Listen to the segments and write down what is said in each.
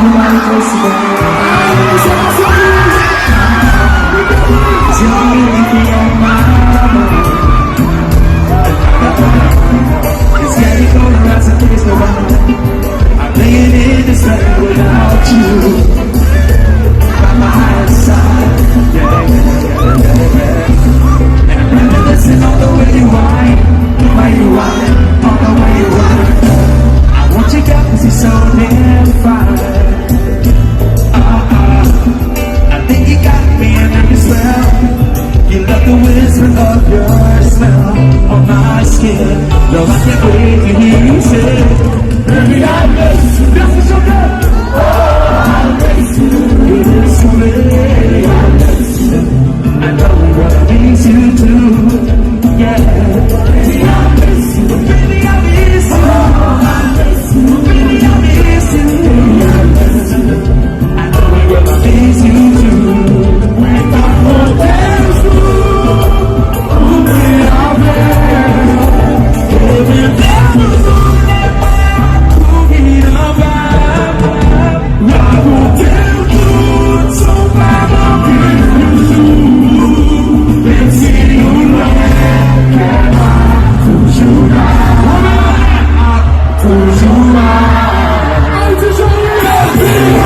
nobody close to me. Tell me if you're on my mind. It's getting colder as the days go by. I'm laying in this bed without you by my side. And I'm reminiscing all the way you whine, all the way you whine. I want you back 'cause you're so damn fine. I think you got me under your spell. You love the whisper of your smell on my skin. No, I can't wait to hear you say, baby, I miss you. This is so good. Oh, I miss you. It is so big. I miss you. I know what I miss you too. Yeah. Baby, I miss you. Baby, I miss you. Oh, I miss you. Baby, I miss you. I miss you. I know what I miss you too. When I hold hands through, we are there. Every day was on that way. We are back. I will tell you so bad I'll give you. Let's see you like push you right. Push you right. I just want to love you.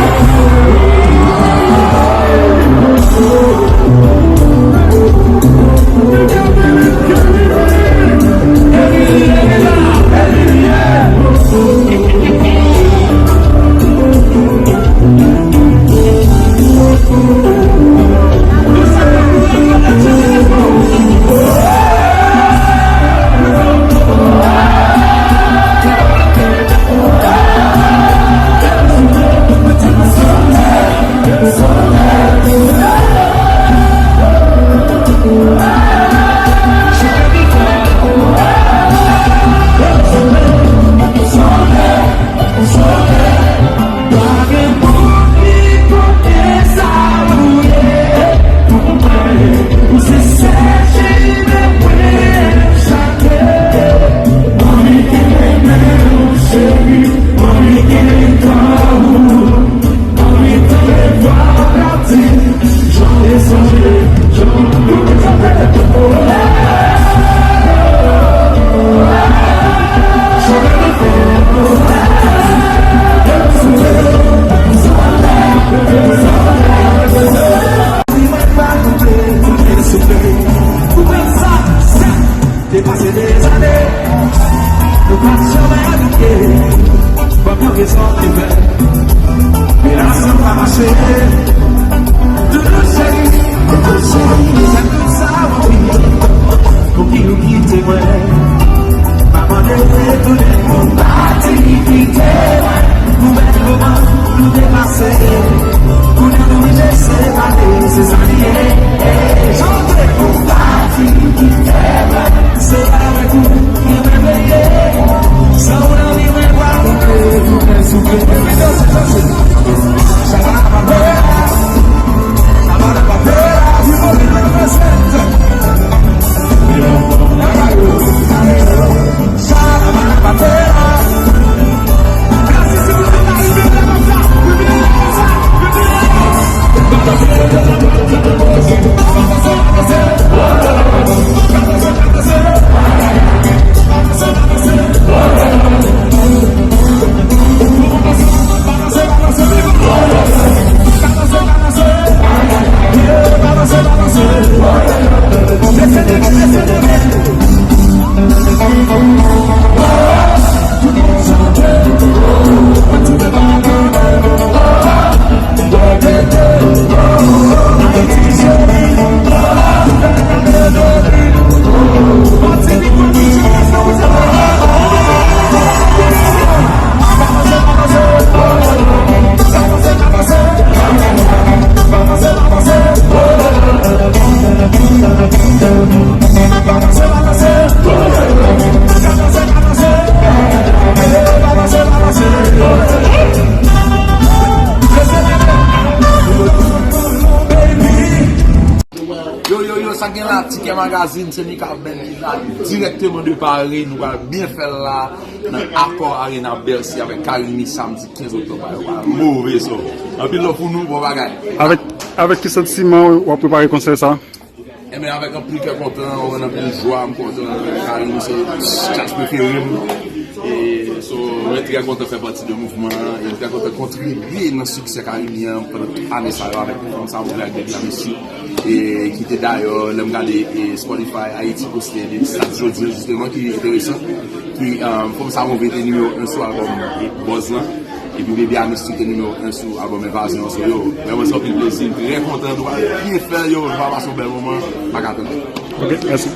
ça gagne là, ticket magazine, c'est nous qui avons là directement de Paris, nous allons bien faire là, dans l'accord Arena Bercy avec Karimi samedi 15 octobre. Mauvais ça. Et puis là pour nous, bon bagay. Avec quel sentiment on va préparer le concert ça? Et bien avec un plus que content, on a plus de joie, content, Karimi c'est chaque préféré. Et on est très content de faire partie du mouvement, et très content de contribuer dans le succès carimien pendant toute l'année avec nous, ça avec des amis et qui était d'ailleurs, l'homme regardé Spotify, Haïti posté des stats aujourd'hui justement qui est intéressant, qui comme ça on était numéro 1 sur l'album Bozlan, et puis Baby Amis était numéro 1 sur l'album Invasion. Vraiment ça fait plaisir, très content de bien faire, on va passer un bel moment, pas qu'attendre. Ok, merci.